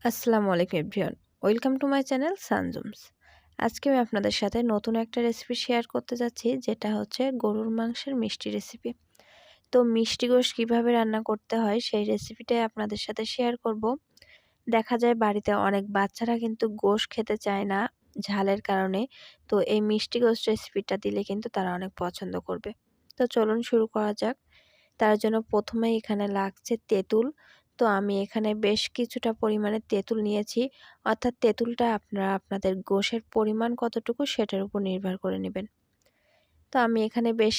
আসসালামু আলাইকুম everyone. Welcome to my channel সানজুমস। আজকে আমি আপনাদের সাথে নতুন একটা রেসিপি শেয়ার করতে যাচ্ছি, যেটা হচ্ছে গরুর মাংসের মিষ্টি রেসিপি। তো মিষ্টি গোশ কীভাবে রান্না করতে হয় সেই রেসিপিটাই আপনাদের সাথে শেয়ার করব। দেখা যায় বাড়িতে অনেক বাচ্চারা কিন্তু গোশ খেতে চায় না ঝালের কারণে। তো এই মিষ্টি গোশ রেসিপিটা দিলে কিন্তু তারা অনেক পছন্দ করবে। তো চলুন শুরু করা যাক। তার জন্য প্রথমেই এখানে লাগছে তেঁতুল। তো আমি এখানে বেশ কিছুটা পরিমাণে তেঁতুল নিয়েছি। অর্থাৎ তেঁতুলটা আপনারা আপনাদের গোশের পরিমাণ কতটুকু সেটার উপর নির্ভর করে নেবেন। তো আমি এখানে বেশ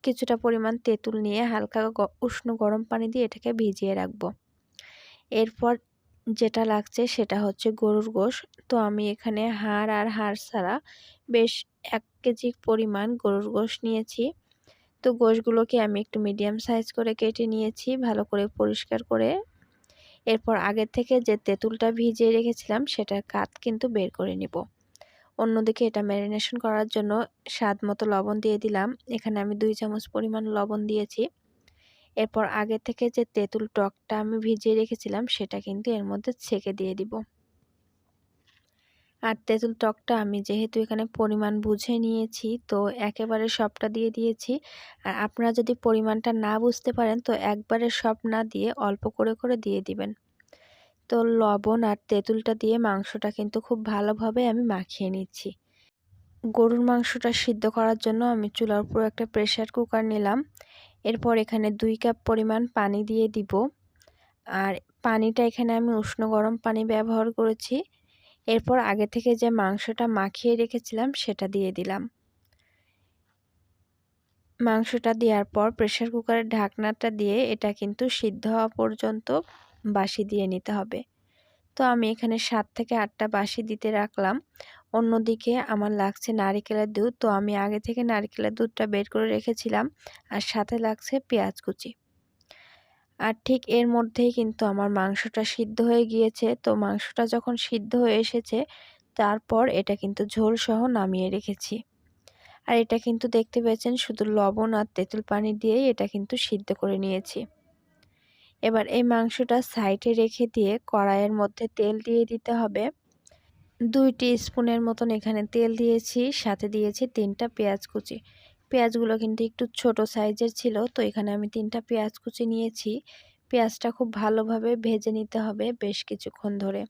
কিছুটা পরিমাণ তেঁতুল নিয়ে হালকা উষ্ণ গরম পানি দিয়ে এটাকে ভিজিয়ে রাখবো। এরপর যেটা লাগছে সেটা হচ্ছে গরুর গোশ। তো আমি এখানে হাড় আর হাড় ছাড়া বেশ ১ কেজি পরিমাণ গরুর গোশ নিয়েছি। তো গোশগুলোকে আমি একটু মিডিয়াম সাইজ করে কেটে নিয়েছি, ভালো করে পরিষ্কার করে। এরপর আগের থেকে যে তেঁতুলটা ভিজিয়ে রেখেছিলাম সেটার কাত কিন্তু বের করে নিব। অন্যদিকে এটা ম্যারিনেশন করার জন্য স্বাদ মতো লবণ দিয়ে দিলাম। এখানে আমি ২ চামচ পরিমাণ লবণ দিয়েছি। এরপর আগে থেকে যে তেঁতুল টকটা আমি ভিজিয়ে রেখেছিলাম সেটা কিন্তু এর মধ্যে ছেঁকে দিয়ে দিব। আর তেঁতুল টকটা আমি যেহেতু এখানে পরিমাণ বুঝে নিয়েছি, তো একেবারে সবটা দিয়ে দিয়েছি। আর আপনারা যদি পরিমাণটা না বুঝতে পারেন তো একবারে সব না দিয়ে অল্প করে করে দিয়ে দিবেন। তো লবণ আর তেঁতুলটা দিয়ে মাংসটা কিন্তু খুব ভালোভাবে আমি মাখিয়ে নিচ্ছি। গরুর মাংসটা সিদ্ধ করার জন্য আমি চুলার উপর একটা প্রেসার কুকার নিলাম। এরপর এখানে ২ কাপ পরিমাণ পানি দিয়ে দিব। আর পানিটা এখানে আমি উষ্ণ গরম পানি ব্যবহার করেছি। এরপর আগে থেকে যে মাংসটা মাখিয়ে রেখেছিলাম সেটা দিয়ে দিলাম। মাংসটা দেওয়ার পর প্রেসার কুকারের ঢাকনাটা দিয়ে এটা কিন্তু সিদ্ধ হওয়া পর্যন্ত বাসি দিয়ে নিতে হবে। তো আমি এখানে ৭ থেকে ৮টা বাসি দিতে রাখলাম। অন্যদিকে আমার লাগছে নারিকেলের দুধ। তো আমি আগে থেকে নারিকেলের দুধটা বের করে রেখেছিলাম। আর সাথে লাগছে পেঁয়াজ কুচি। আর ঠিক এর মধ্যেই কিন্তু আমার মাংসটা সিদ্ধ হয়ে গিয়েছে। তো মাংসটা যখন সিদ্ধ হয়ে এসেছে, তারপর এটা কিন্তু ঝোলসহ নামিয়ে রেখেছি। আর এটা কিন্তু দেখতে পেয়েছেন শুধু লবণ আর তেঁতুল পানি দিয়েই এটা কিন্তু সিদ্ধ করে নিয়েছি। এবার এই মাংসটা সাইডে রেখে দিয়ে কড়াইয়ের মধ্যে তেল দিয়ে দিতে হবে। ২ স্পুনের মতন এখানে তেল দিয়েছি, সাথে দিয়েছি ৩টা পেঁয়াজ কুচি। পেঁয়াজগুলো কিন্তু একটু ছোট সাইজের ছিল, তো এখানে আমি ৩টা পেঁয়াজ কুচি নিয়েছি। পেঁয়াজটা খুব ভালোভাবে ভেজে নিতে হবে বেশ কিছুক্ষণ ধরে।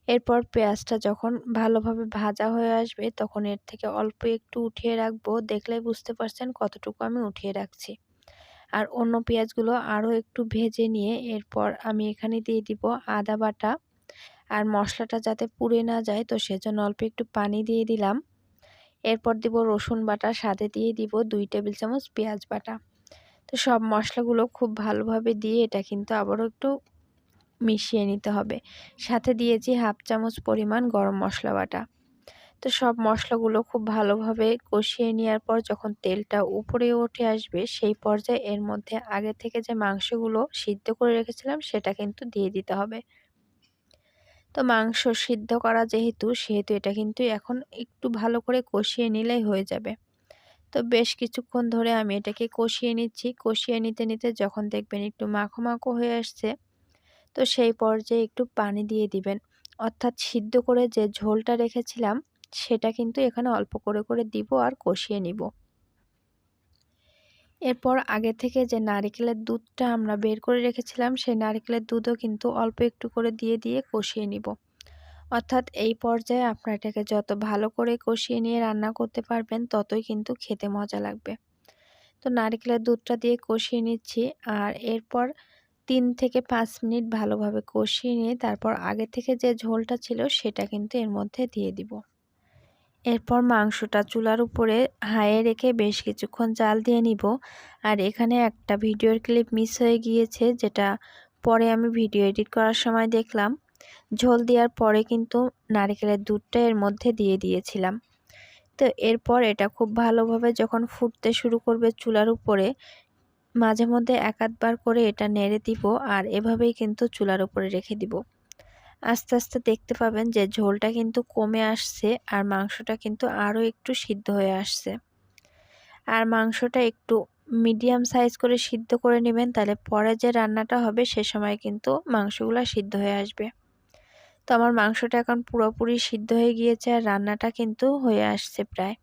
এরপর পেঁয়াজটা যখন ভালোভাবে ভাজা হয়ে আসবে তখন এর থেকে অল্প একটু উঠিয়ে রাখবো। দেখলেই বুঝতে পারছেন কতটুকু আমি উঠিয়ে রাখছি। আর অন্য পেঁয়াজগুলো আরও একটু ভেজে নিয়ে এরপর আমি এখানে দিয়ে দিব আদা বাটা। আর মশলাটা যাতে পুড়ে না যায় তো সেজন্য অল্প একটু পানি দিয়ে দিলাম। এরপর দিব রসুন বাটা, সাথে দিয়ে দিব ২ টেবিল চামচ পেঁয়াজ বাটা। তো সব মশলাগুলো খুব ভালোভাবে দিয়ে এটা কিন্তু আবারও একটু মিশিয়ে নিতে হবে। সাথে দিয়েছি 1/2 চামচ পরিমাণ গরম মশলা বাটা। তো সব মশলাগুলো খুব ভালোভাবে কষিয়ে নেওয়ার পর যখন তেলটা উপরে উঠে আসবে সেই পর্যায়ে এর মধ্যে আগে থেকে যে মাংসগুলো সিদ্ধ করে রেখেছিলাম সেটা কিন্তু দিয়ে দিতে হবে। তো মাংস সিদ্ধ করা সেহেতু এটা কিন্তু এখন একটু ভালো করে কষিয়ে নিলেই হয়ে যাবে। তো বেশ কিছুক্ষণ ধরে আমি এটাকে কষিয়ে নিচ্ছি। কষিয়ে নিতে নিতে যখন দেখবেন একটু মাখো মাখো হয়ে আসছে, তো সেই পর্যায়ে একটু পানি দিয়ে দিবেন। অর্থাৎ সিদ্ধ করে যে ঝোলটা রেখেছিলাম সেটা কিন্তু এখানে অল্প করে করে দিব আর কষিয়ে নিব। এরপর আগে থেকে যে নারিকেলের দুধটা আমরা বের করে রেখেছিলাম সেই নারিকেলের দুধও কিন্তু অল্প একটু করে দিয়ে দিয়ে কষিয়ে নিব। অর্থাৎ এই পর্যায়ে আপনার এটাকে যত ভালো করে কষিয়ে নিয়ে রান্না করতে পারবেন ততই কিন্তু খেতে মজা লাগবে। তো নারিকেলের দুধটা দিয়ে কষিয়ে নিচ্ছি। আর এরপর ৩ থেকে ৫ মিনিট ভালোভাবে কষিয়ে নিয়ে তারপর আগে থেকে যে ঝোলটা ছিল সেটা কিন্তু এর মধ্যে দিয়ে দিব। এরপর মাংসটা চুলার উপরে হাইয়ে রেখে বেশ কিছুক্ষণ জাল দিয়ে নিব। আর এখানে একটা ভিডিওর ক্লিপ মিস হয়ে গিয়েছে, যেটা পরে আমি ভিডিও এডিট করার সময় দেখলাম। ঝোল দেওয়ার পরে কিন্তু নারকেলের দুধটা এর মধ্যে দিয়ে দিয়েছিলাম। তো এরপর এটা খুব ভালোভাবে যখন ফুটতে শুরু করবে চুলার উপরে, মাঝে মধ্যে এক আধবার করে এটা নেড়ে দিব আর এভাবেই কিন্তু চুলার উপরে রেখে দিব। আস্তে আস্তে দেখতে পাবেন যে ঝোলটা কিন্তু কমে আসছে আর মাংসটা কিন্তু আরও একটু সিদ্ধ হয়ে আসছে। আর মাংসটা একটু মিডিয়াম সাইজ করে সিদ্ধ করে নেবেন, তাহলে পরে যে রান্নাটা হবে সে সময় কিন্তু মাংসগুলো সিদ্ধ হয়ে আসবে। তো আমার মাংসটা এখন পুরোপুরি সিদ্ধ হয়ে গিয়েছে আর রান্নাটা কিন্তু হয়ে আসছে প্রায়।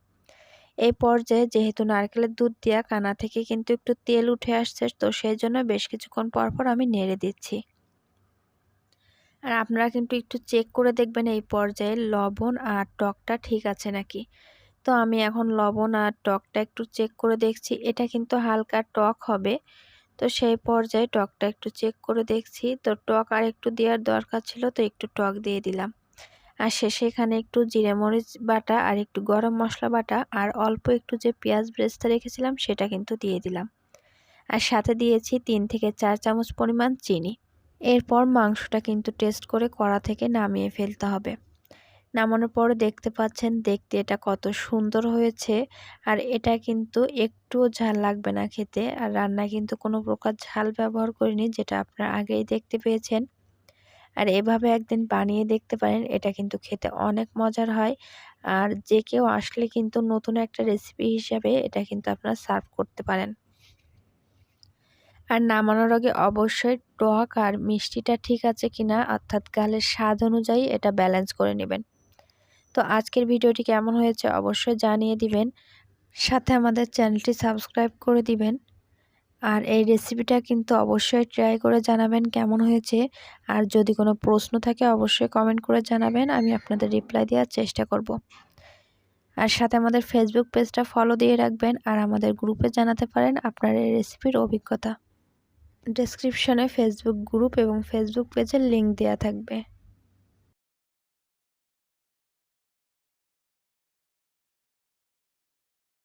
এই পর্যায়ে যেহেতু নারকেলের দুধ দেওয়া কানা থেকে কিন্তু একটু তেল উঠে আসছে, তো সেই জন্য বেশ কিছুক্ষণ পর আমি নেড়ে দিচ্ছি। আর আপনারা কিন্তু একটু চেক করে দেখবেন এই পর্যায়ে লবণ আর টকটা ঠিক আছে নাকি। তো আমি এখন লবণ আর টকটা একটু চেক করে দেখছি, এটা কিন্তু হালকা টক হবে। তো সেই পর্যায়ে টকটা একটু চেক করে দেখছি, তো টক আর একটু দেওয়ার দরকার ছিল, তো একটু টক দিয়ে দিলাম। আর শেষে এখানে একটু জিরে মরিচ বাটা আর একটু গরম মশলা বাটা আর অল্প একটু যে পেঁয়াজ বেরেস্তা রেখেছিলাম সেটা কিন্তু দিয়ে দিলাম। আর সাথে দিয়েছি 3 থেকে 4 চামচ পরিমাণ চিনি। এরপর মাংসটা কিন্তু টেস্ট করে কড়া থেকে নামিয়ে ফেলতে হবে। নামানোর পরে দেখতে পাচ্ছেন দেখতে এটা কত সুন্দর হয়েছে। আর এটা কিন্তু একটুও ঝাল লাগবে না খেতে। আর রান্নায় কিন্তু কোনো প্রকার ঝাল ব্যবহার করিনি, যেটা আপনারা আগেই দেখতে পেয়েছেন। আর এভাবে একদিন বানিয়ে দেখতে পারেন, এটা কিন্তু খেতে অনেক মজার হয়। আর যে কেউ আসলে কিন্তু নতুন একটা রেসিপি হিসাবে এটা কিন্তু আপনারা সার্ভ করতে পারেন। আর নামানোর আগে অবশ্যই টক আর মিষ্টিটা ঠিক আছে কিনা, অর্থাৎ গালের স্বাদ অনুযায়ী এটা ব্যালেন্স করে নেবেন। তো আজকের ভিডিওটি কেমন হয়েছে অবশ্যই জানিয়ে দিবেন। সাথে আমাদের চ্যানেলটি সাবস্ক্রাইব করে দিবেন। আর এই রেসিপিটা কিন্তু অবশ্যই ট্রাই করে জানাবেন কেমন হয়েছে। আর যদি কোনো প্রশ্ন থাকে অবশ্যই কমেন্ট করে জানাবেন, আমি আপনাদের রিপ্লাই দেওয়ার চেষ্টা করব। আর সাথে আমাদের ফেসবুক পেজটা ফলো দিয়ে রাখবেন আর আমাদের গ্রুপে জানাতে পারেন আপনার এই রেসিপির অভিজ্ঞতা। ডেসক্রিপশনে ফেসবুক গ্রুপ এবং ফেসবুক পেজের লিংক দেওয়া থাকবে।